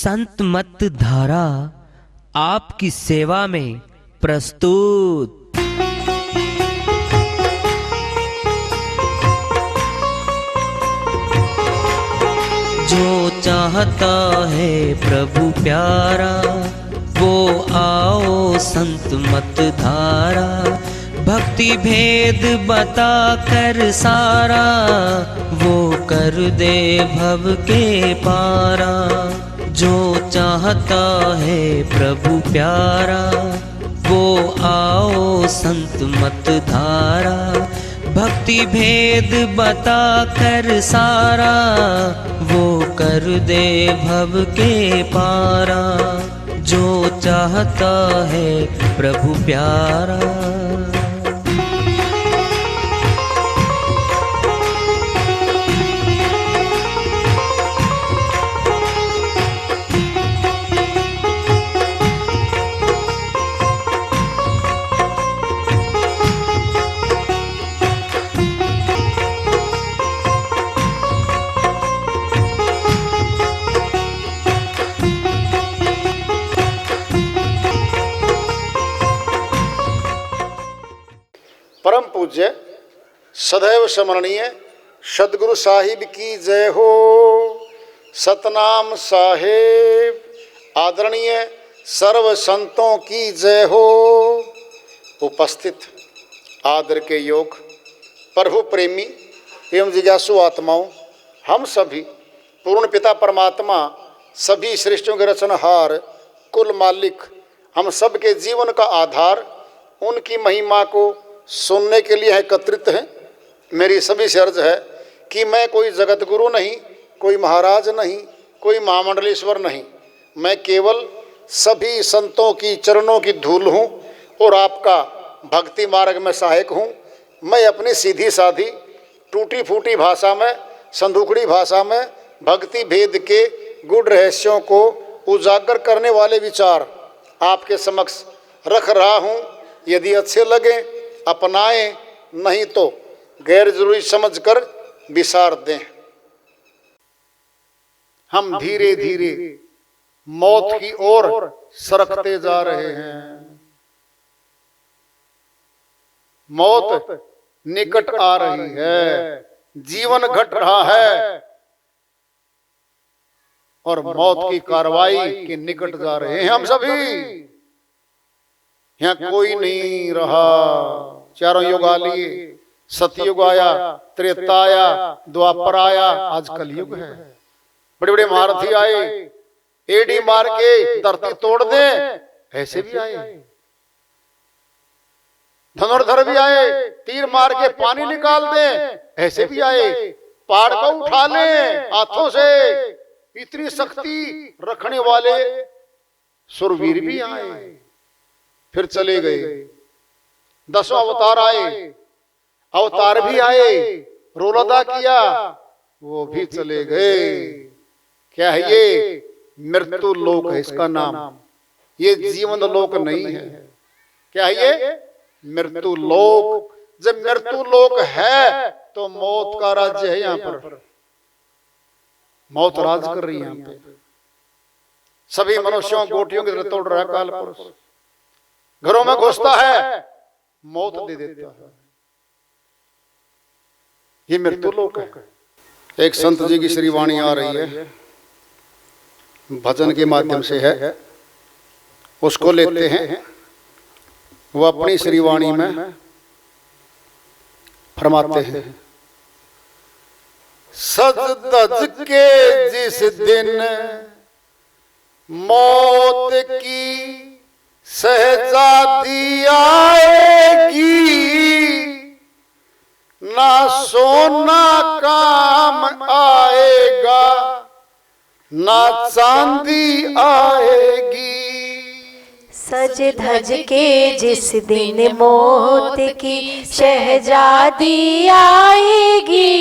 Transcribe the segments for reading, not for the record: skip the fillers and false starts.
संत मत धारा आपकी सेवा में प्रस्तुत। जो चाहता है प्रभु प्यारा वो आओ संत मत धारा, भक्ति भेद बता कर सारा वो कर दे भव के पारा। जो चाहता है प्रभु प्यारा वो आओ संत मत धारा, भक्ति भेद बता कर सारा वो कर दे भव के पारा। जो चाहता है प्रभु प्यारा। परम पूज्य सदैव स्मरणीय सदगुरु साहिब की जय हो। सतनाम साहेब आदरणीय सर्व संतों की जय हो। उपस्थित आदर के योग प्रभु प्रेमी एवं जिज्ञासु आत्माओं, हम सभी पूर्ण पिता परमात्मा सभी सृष्टियों के रचनहार कुल मालिक हम सब के जीवन का आधार उनकी महिमा को सुनने के लिए एकत्रित हैं। मेरी सभी से अर्ज है कि मैं कोई जगत गुरु नहीं, कोई महाराज नहीं, कोई महामंडलेश्वर नहीं, मैं केवल सभी संतों की चरणों की धूल हूँ और आपका भक्ति मार्ग में सहायक हूँ। मैं अपनी सीधी साधी टूटी फूटी भाषा में, संदूकड़ी भाषा में भक्ति भेद के गुड़ रहस्यों को उजागर करने वाले विचार आपके समक्ष रख रहा हूँ। यदि अच्छे लगे अपनाएं, नहीं तो गैर जरूरी समझकर विसार दें। हम धीरे धीरे मौत की ओर सरकते जा रहे हैं। मौत निकट आ रही है, जीवन घट रहा है और मौत की कार्रवाई के निकट जा रहे हैं हम सभी। यहाँ कोई नहीं रहा। चारों युग आ लिए, सतयुग आया, त्रेता आया, द्वापर आया, आज कलयुग है। बड़े बड़े महारथी आए, एडी मार के धरती तोड़ दे, ऐसे भी आए। धनुर्धर भी आए, तीर मार के पानी निकाल दे, ऐसे भी आए। पहाड़ को उठा ले हाथों से, इतनी शक्ति रखने वाले सुरवीर भी आए, फिर चले गए। 10 अवतार आए, अवतार भी आए, रोल अदा किया, वो भी चले गए। क्या है ये? मृत्यु लोक है इसका नाम, ये जीवन लोक नहीं है। क्या है ये? मृत्यु लोक। जब मृत्यु लोक है तो मौत का राज्य है। यहाँ पर मौत राज कर रही है। यहाँ पे सभी मनुष्यों गोटियों की तरह तोड़ रहा है काल पुरुष। घरों में घुसता है, मौत दे देता है। ये मृत्यु लोक है। एक संत जी की श्री वाणी आ रही है, भजन के माध्यम से है, उसको लेते हैं। वो अपनी श्री वाणी में फरमाते हैं। सज धज के जिस दिन मौत की शहजादी आएगी, ना सोना काम आएगा, ना चांदी आएगी। सज धज के जिस दिन मौत की शहजादी आएगी,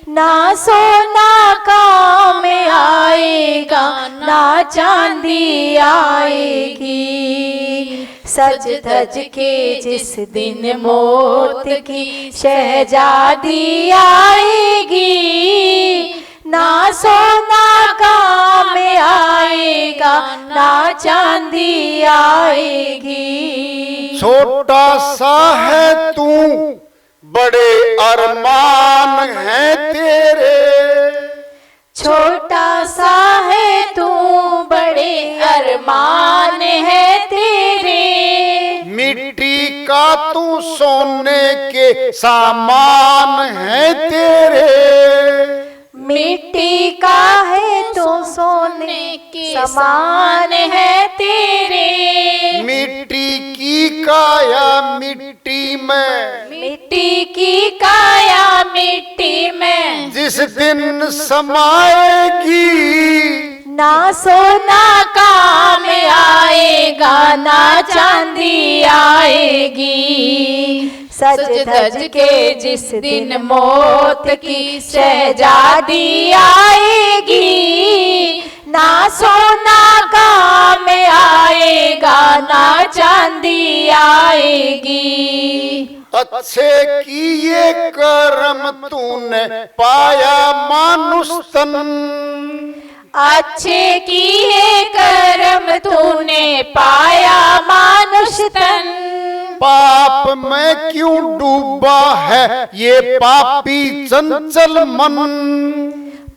ना सोना काम आएगा, ना चांदी आएगी। सज धज के जिस दिन मौत की शहजादी आएगी, ना सोना काम आएगा ना चांदी आएगी। छोटा सा है तू बड़े अरमान है तेरे, छोटा सा है तू बड़े अरमान है तेरे। मिट्टी का तू सोने के सामान है तेरे, मिट्टी का है तो सोने के समान है तेरे। मिट्टी की काया मिट्टी में, मिट्टी की काया मिट्टी में जिस दिन समाएगी ना सोना काम आएगा ना चांदी आएगी। सज धज के जिस दिन मौत की शहजादी आएगी, ना सोना काम आएगा ना चांदी आएगी। अच्छे किए कर्म तूने पाया मानुष तन, अच्छे किए कर्म तूने पाया मानुष तन। पाप में क्यों डूबा है ये पापी चंचल मन,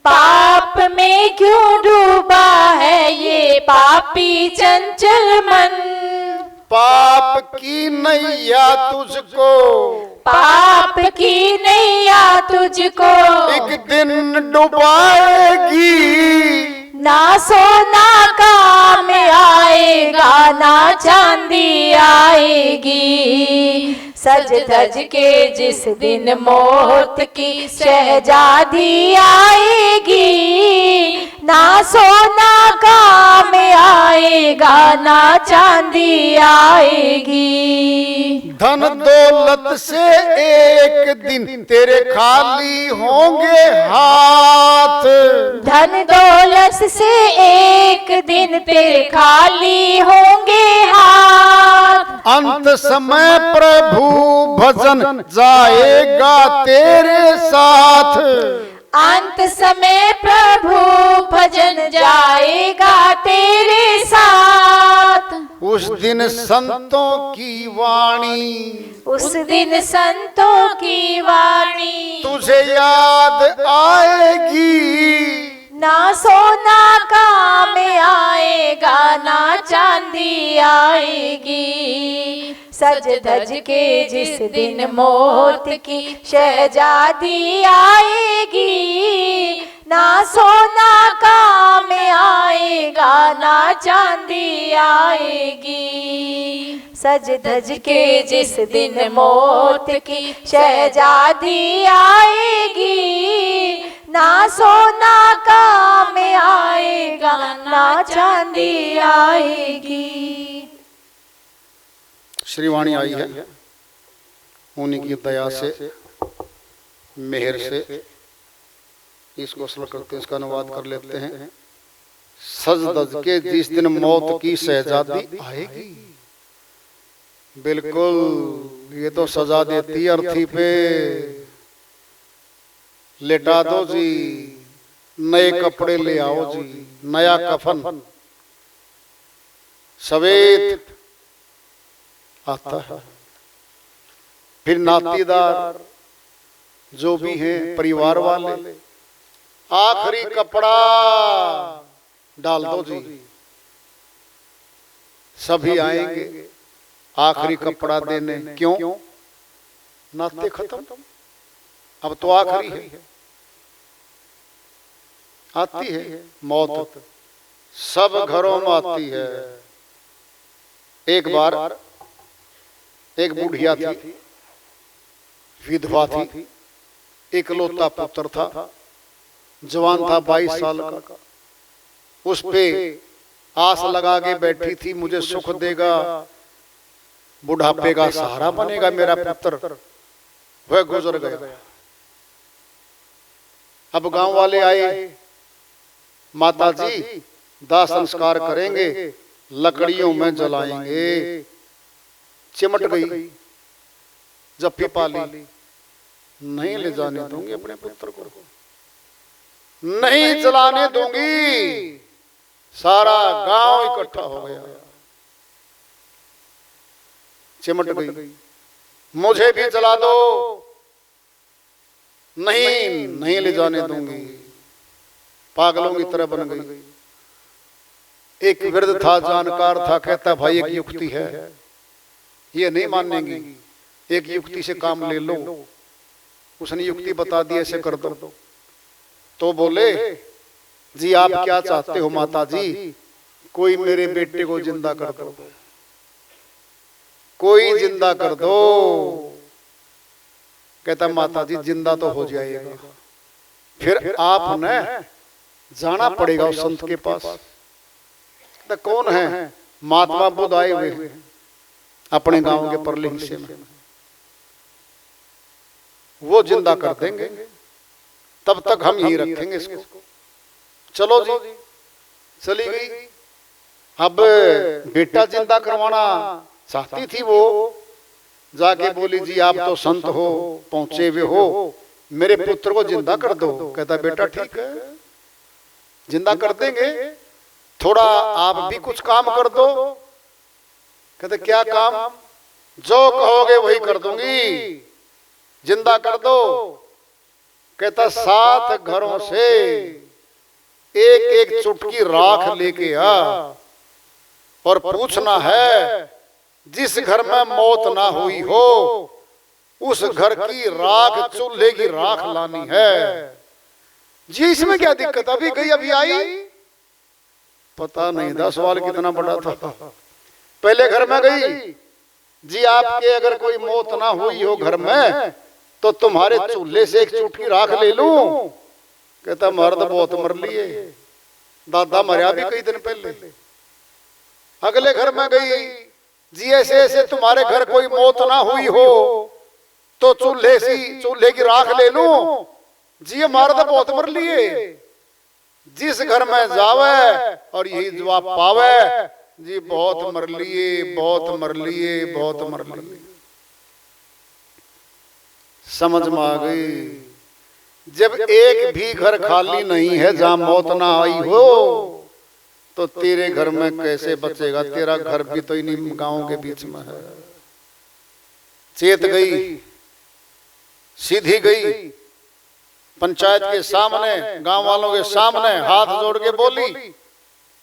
पाप में क्यों डूबा है ये पापी चंचल मन। पाप की नैया तुझको, पाप की नैया तुझको एक दिन डुबाएगी, ना सोना काम आएगा ना चांदी आएगी। सज धज के जिस दिन मौत की शहजादी आएगी, ना सोना काम आएगा ना चांदी आएगी। धन दौलत से एक दिन तेरे खाली होंगे हाथ, धन दौलत से एक दिन तेरे खाली होंगे हाथ। अंत समय प्रभु भजन जाएगा तेरे साथ, अंत समय प्रभु भजन जाएगा तेरे साथ। उस दिन संतों की वाणी, उस दिन संतों की वाणी तुझे याद आएगी, ना सोना काम आएगा ना चांदी आएगी। सज धज के जिस दिन मौत की शहजादी आएगी, ना सोना काम आएगा ना चांदी आएगी। सज धज के जिस दिन मौत की शहजादी आएगी, ना सोना काम आएगा ना चांदी आएगी। श्रीवाणी आई है उन्हीं की दया से, मेहर से। इसको सरल करते हैं, इसका अनुवाद कर लेते हैं। सज धज के जिस दिन मौत की शहजादी आएगी, बिल्कुल ये तो सजा देती अर्थी पे। लेटा दो जी, नए कपड़े ले आओ जी, नया कफन सवेत आता है। फिर नातीदार जो भी हैं परिवार वाले, आखिरी कपड़ा डाल दो जी, सभी आएंगे आखिरी कपड़ा देने। क्यों? नाते खत्म, अब तो आखिरी है। आती है मौत, सब घरों में आती है। एक बार एक बुढ़िया थी, विधवा थी, इकलौता पुत्र था, जवान था 22 साल का। उस पे आस लगा के बैठी थी, मुझे सुख देगा, बुढ़ापे का सहारा बनेगा मेरा पुत्र। वह गुजर गया। अब गांव वाले आए, माता जी दाह संस्कार करेंगे, लकड़ियों में जलाएंगे। चिमट गई, जप्फी पाली, नहीं ले जाने दूंगी अपने पुत्र को, नहीं जलाने दूंगी। सारा गांव इकट्ठा हो गया, चिमट गई, मुझे भी जला दो, नहीं नहीं ले जाने दूंगी, पागलों की तरह बन गई। एक वृद्ध था, जानकार था, कहता भाई एक युक्ति है, ये नहीं मानेंगी, एक युक्ति से काम ले लो। उसने युक्ति बता दी, ऐसे कर दो। तो बोले जी आप क्या चाहते हो माता जी? कोई मेरे बेटे को जिंदा कर दो, कोई जिंदा कर दो। कहता माता जी जिंदा तो हो जाएगा, फिर आप न जाना पड़ेगा उस संत के पास। कहता कौन है? महात्मा बुद्ध आए हुए हैं अपने गांव के परले हिस्से में, वो जिंदा कर देंगे, तब तक हम यही रखेंगे इसको। चलो जी, चली गई। अब बेटा जिंदा करवाना चाहती थी वो, जाके बोली जी आप तो संत हो, पहुंचे हुए हो, मेरे पुत्र को जिंदा कर दो। कहता बेटा ठीक है, जिंदा कर देंगे, थोड़ा आप भी कुछ काम कर दो। कहते क्या काम? जो कहोगे वही कर दूंगी, जिंदा कर दो। कहता 7 घरों से एक एक चुटकी राख लेके आ, और पूछना है जिस घर में मौत ना हुई हो उस घर की राख, चूल्हे की राख लानी है। जी इसमें क्या दिक्कत? अभी गई अभी आई? पता नहीं था सवाल कितना बड़ा था। पहले घर में गई, जी आपके अगर कोई मौत ना हुई हो घर में तो तुम्हारे चूल्हे से एक चुटकी राख ले लूं। कहता मर्द बहुत मर लिए, दादा मरिया भी कई दिन पहले। अगले घर में गई, जी ऐसे ऐसे तुम्हारे घर कोई मौत ना हुई हो तो चूल्हे की राख ले लूं। जी मर्द बहुत मर लिए। जिस घर में जावे और यही जवाब पावे, जी बहुत मर लिए, बहुत मर लिए, बहुत मर लिए। समझ में आ गई, जब एक भी घर खाली नहीं है जहां मौत ना आई हो तो तेरे घर में कैसे बचेगा? तेरा घर भी तो इन्हीं गांव के बीच में है। चेत गई, सीधी गई, पंचायत के सामने, गांव वालों के सामने हाथ जोड़ के बोली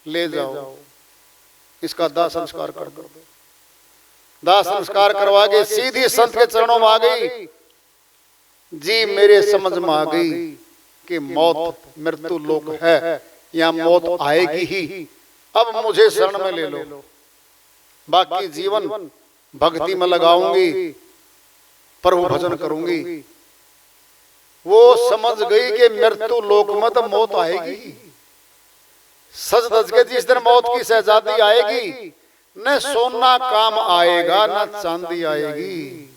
ले जाओ, इसका दाह संस्कार कर दो। दाह संस्कार करवा के सीधी संत के चरणों में आ गई। जी मेरे समझ में आ गई कि मौत मृत्यु लोक है, यहाँ मौत आएगी ही, अब मुझे शरण में ले लो, बाकी जीवन भक्ति में लगाऊंगी, प्रभु भजन करूंगी। वो समझ गई कि मृत्यु लोक में तो मौत आएगी। सच धज के जिस दिन मौत की शहजादी आएगी, न सोना काम आएगा न चांदी आएगी।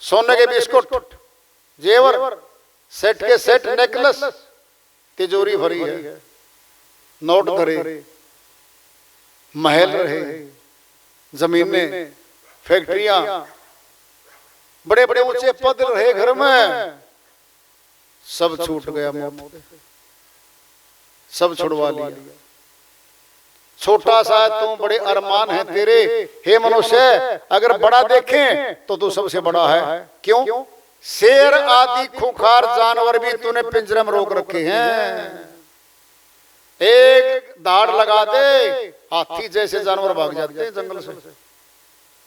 सोने के बिस्कुट, जेवर, सेट के सेट, नेकलेस, तिजोरी भरी है, नोट धरे, महल रहे, जमीनें, फैक्ट्रियां, बड़े बड़े ऊंचे पद रहे घर में, सब छूट गया मौत, सब छुड़वा लिया। छोटा सा तू, बड़े अरमान है तेरे, हे मनुष्य, अगर बड़ा देखें तो तू सबसे बड़ा है। क्यों? शेर आदि खूंखार जानवर भी तूने पिंजरे में रोक रखे हैं। एक दाढ़ लगा दे, हाथी जैसे जानवर भाग जाते हैं जंगल से।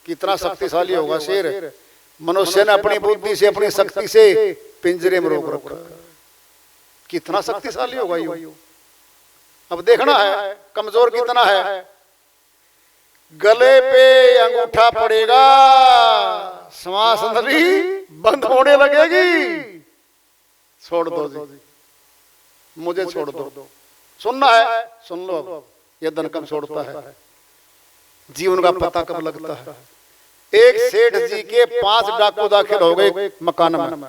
कितना शक्तिशाली होगा शेर? मनुष्य ने अपनी बुद्धि से, अपनी शक्ति से पिंजरे में रोक रखा, कितना शक्तिशाली होगा ये। अब देखना है कमजोर कितना है। गले पे अंगूठा पड़ेगा, श्वास नली बंद होने लगेगी। छोड़ दो जी, मुझे छोड़ दो। सुनना है सुन लो। अब यह धन कब छोड़ता है, जीवन का पता कब लगता है। एक सेठ जी के 5 डाकू दाखिल हो गए मकान में।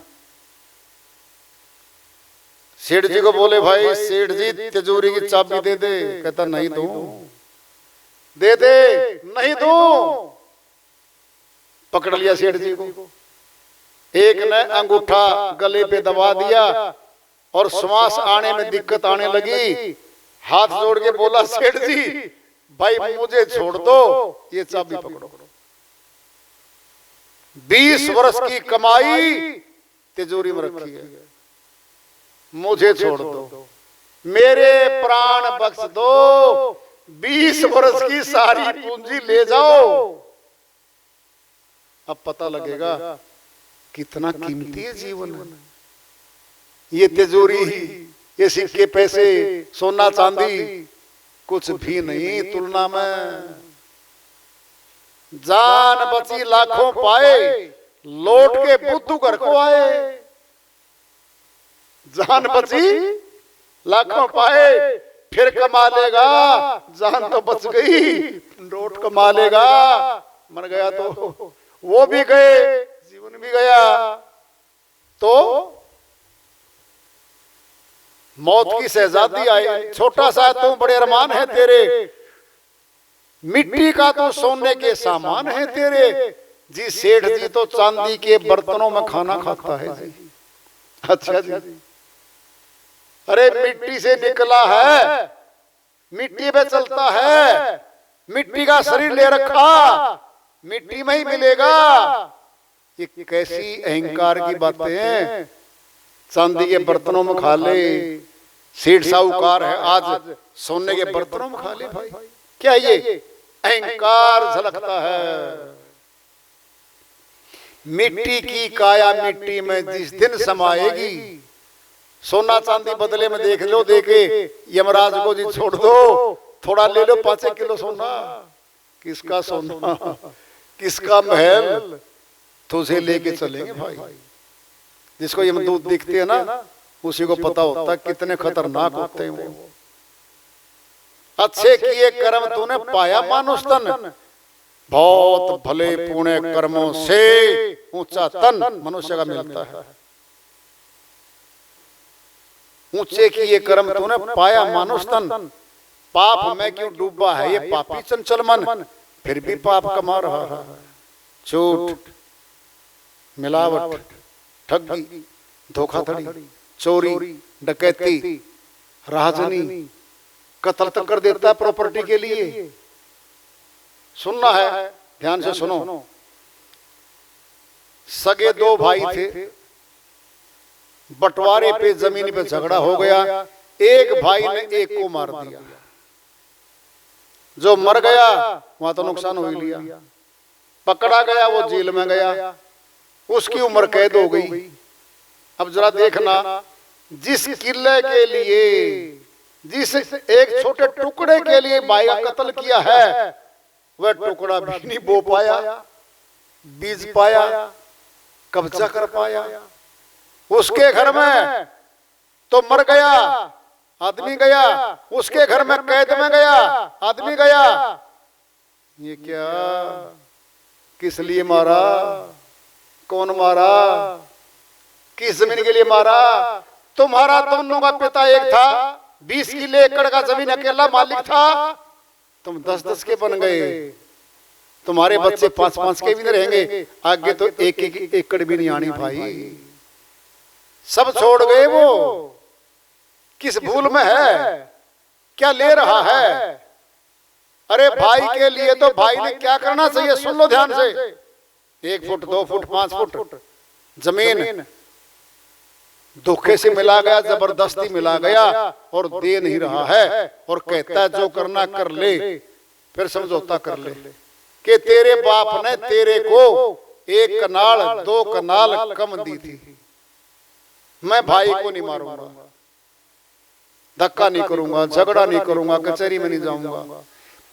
सेठ जी को बोले भाई सेठ जी तिजोरी की चाबी दे दे। कहता नहीं दूं। दे दे, नहीं दूं। पकड़ लिया सेठ जी को। एक ने अंगूठा गले पे दबा दिया और श्वास आने में दिक्कत आने लगी। हाथ जोड़ के बोला, सेठ जी भाई मुझे छोड़ दो, ये चाबी पकड़ो। 20 वर्ष की कमाई तिजोरी में रखी है, मुझे छोड़ दो, मेरे प्राण बख्श दो, 20 वर्ष की सारी पूंजी ले जाओ। अब पता लगेगा कितना कीमती है जीवन। ये तिजोरी, ये सिक्के पैसे, सोना चांदी कुछ भी नहीं तुलना में। जान बची लाखों पाए, लौट के बुद्धू घर को आए। जान बची लाखों पाए, फिर कमा लेगा, जान तो बच गई, लौट कमा लेगा, मर गया तो वो भी गए, जीवन भी गया। तो मौत की शहजादी आई, छोटा सा तू बड़े अरमान है तेरे, मिट्टी का तो सोने के सामान है तेरे। जी सेठ जी तो चांदी के बर्तनों में खाना खाता है जी। अच्छा जी, अरे मिट्टी से निकला है, मिट्टी पे चलता है, मिट्टी का शरीर ले रखा, मिट्टी में ही मिलेगा। ये कैसी अहंकार की बातें हैं। चांदी के बर्तनों में खा ले, सेठ साहूकार है, आज सोने के बर्तनों में खा ले। भाई क्या ये अहंकार झलकता है। मिट्टी की काया मिट्टी में जिस दिन समाएगी, सोना चांदी बदले में देख लो, देके यमराज को जी छोड़ दो, थोड़ा ले लो 5 किलो सोना। किसका सोना, किसका महल, तुझे लेके चलेंगे भाई। जिसको यमदूत दिखते हैं ना, उसी को पता होता है कितने खतरनाक होते हैं वो। अच्छे किए कर्म तूने पाया मानुष तन, बहुत भले पुण्य कर्मों से ऊंचा तन मनुष्य का मिलता है। ऊंचे किए कर्म तूने पाया मानुष तन, पाप में क्यों डूबा है ये पापी चंचल मन, फिर भी पाप कमा रहा है। झूठ, मिलावट, ठगी, धोखाधड़ी, चोरी, डकैती, राजनी, कत्ल तक कर देता है प्रॉपर्टी के लिए। सुनना है, ध्यान से सुनो। सगे 2 भाई थे, बंटवारे पे जमीन पे झगड़ा हो गया, एक भाई ने एक को मार दिया। जो मर गया वहां तो नुकसान हो ही लिया, पकड़ा गया वो जेल में गया, उसकी उम्र कैद हो गई। अब जरा देखना, जिस किले के लिए, जिस एक छोटे टुकड़े के लिए भाई का कत्ल किया है, वह टुकड़ा भी नहीं बो पाया, बीज पाया, कब्जा कर पाया। उसके घर में तो मर गया, आदमी गया, उसके घर में कैद में गया, आदमी गया। ये क्या, किस लिए मारा, कौन मारा, किस जमीन के लिए मारा? तुम्हारा दोनों का पिता एक था, 20 किले एकड़ का जमीन अकेला मालिक था, तुम 10-10 के बन गए। तुम्हारे बच्चे 5-5 के भी नहीं रहेंगे, आगे तो 1-1 एकड़ भी नहीं आनी भाई। सब छोड़ गए वो, किस भूल में है, क्या ले रहा है? अरे भाई के लिए तो भाई ने क्या करना चाहिए, सुन लो ध्यान से। 1 फुट, 2 फुट, 5 फुट जमीन धोखे से मिला गया, जबरदस्ती मिला गया और दे नहीं रहा है, और कहता है जो करना कर ले, फिर समझौता कर ले कि तेरे बाप ने तेरे को 1 कनाल 2 कनाल कम दी थी, मैं भाई को नहीं मारूंगा, धक्का नहीं करूंगा, झगड़ा नहीं करूंगा, कचहरी में नहीं जाऊंगा।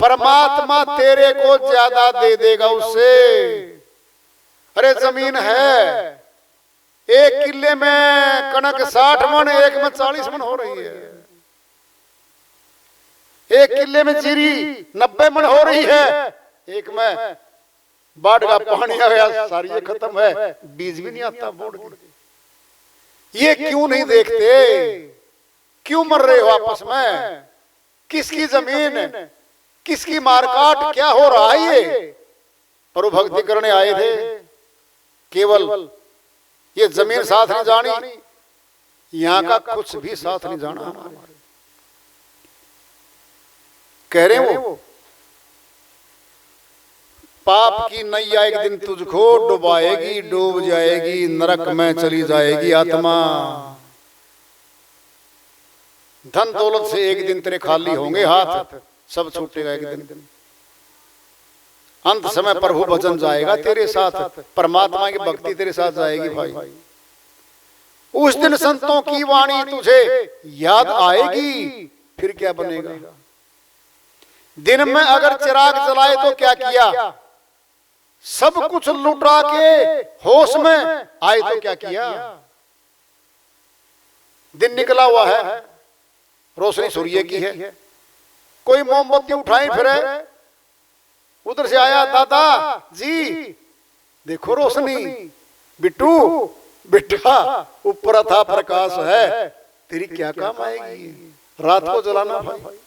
परमात्मा तेरे को ज्यादा दे देगा उससे। अरे जमीन है, 1 किले में कणक 60 मन, 1 में 40 मन हो रही है। 1 किले में जीरी 90 मन हो रही है, 1 में बाढ़ का पानी आ गया, सारी ये खत्म है, बीज भी नहीं आता बोड़ के। ये क्यों नहीं देखते, क्यों मर रहे हो आपस में? किसकी जमीन, किसकी मारकाट, क्या हो रहा है? ये प्रभु भक्ति करने आए थे, केवल ये जमीन साथ नहीं जानी, यहां का कुछ भी साथ नहीं जाना। कह रहे हैं वो, पाप की नैया एक दिन तुझको डुबाएगी, डूब जाएगी, नरक में चली जाएगी आत्मा। धन दौलत से एक दिन तेरे खाली होंगे हाथ, सब छूटेगा एक दिन। अंत समय प्रभु भजन जाएगा तेरे साथ, परमात्मा की भक्ति तेरे साथ जाएगी भाई। उस दिन संतों की वाणी तुझे याद आएगी, फिर क्या बनेगा। दिन में अगर चिराग जलाए तो क्या किया, सब कुछ लुटा के होश में आए तो क्या किया। दिन निकला हुआ है, रोशनी सूर्य की है, कोई मोमबत्ती उठाए फिरे, उधर से आया दादा जी देखो रोशनी, बिट्टू बेटा ऊपर था प्रकाश है, तेरी क्या काम आएगी, रात को जलाना भाई।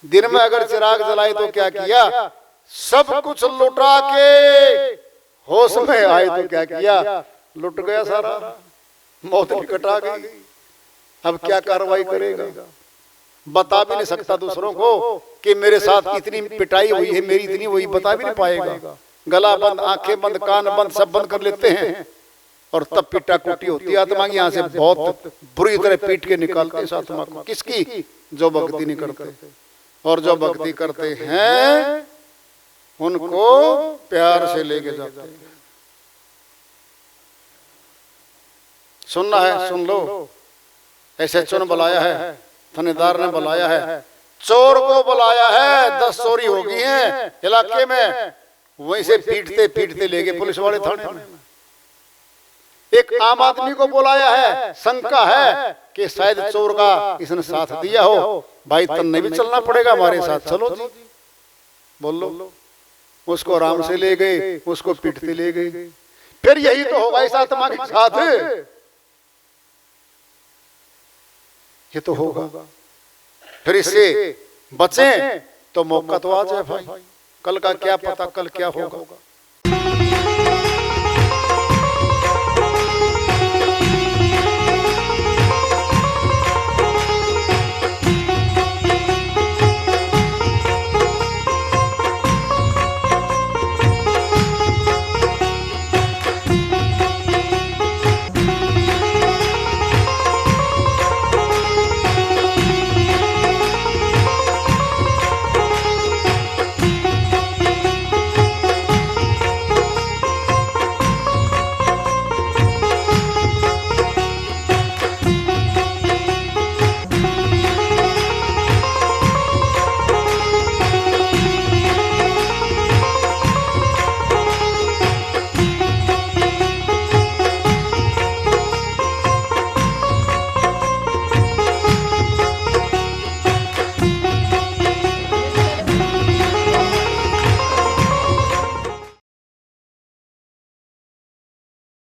दिन में अगर चिराग जलाए तो क्या किया, सब कुछ लुटा के होश में आए तो क्या किया, लुट गया सारा, मौत निकट आ गई। अब क्या कार्रवाई करेगा, बता भी नहीं सकता दूसरों को कि मेरे साथ इतनी पिटाई हुई है, मेरी इतनी हुई, बता भी नहीं पाएगा। गला बंद, आंखें बंद, कान बंद, सब बंद कर लेते हैं और तब पिटा कुटी होती है आत्मा की। यहाँ से बहुत बुरी तरह पीट के निकालते हैं आत्मा को। किसकी, जो भक्ति नहीं करते, और जो भक्ति करते हैं उनको प्यार से लेके जाते हैं। सुनना है सुन लो, ऐसे चुन बुलाया है, थानेदार ने बुलाया है, चोर को बुलाया है, 10 चोरी हो गई है इलाके में, वहीं से पीटते पीटते ले गए पुलिस वाले थाने में। एक आम आदमी को बुलाया है, शंका है कि शायद चोर का इसने साथ दिया हो, भाई तन्ने भी चलना पड़ेगा हमारे साथ, चलो जी बोलो। उसको आराम से ले गए, उसको पीटते ले गए। फिर यही तो होगा इस आत्मा के साथ, ये तो होगा। फिर इससे बचें तो मौका तो आ जाए भाई, कल का क्या पता, कल क्या होगा।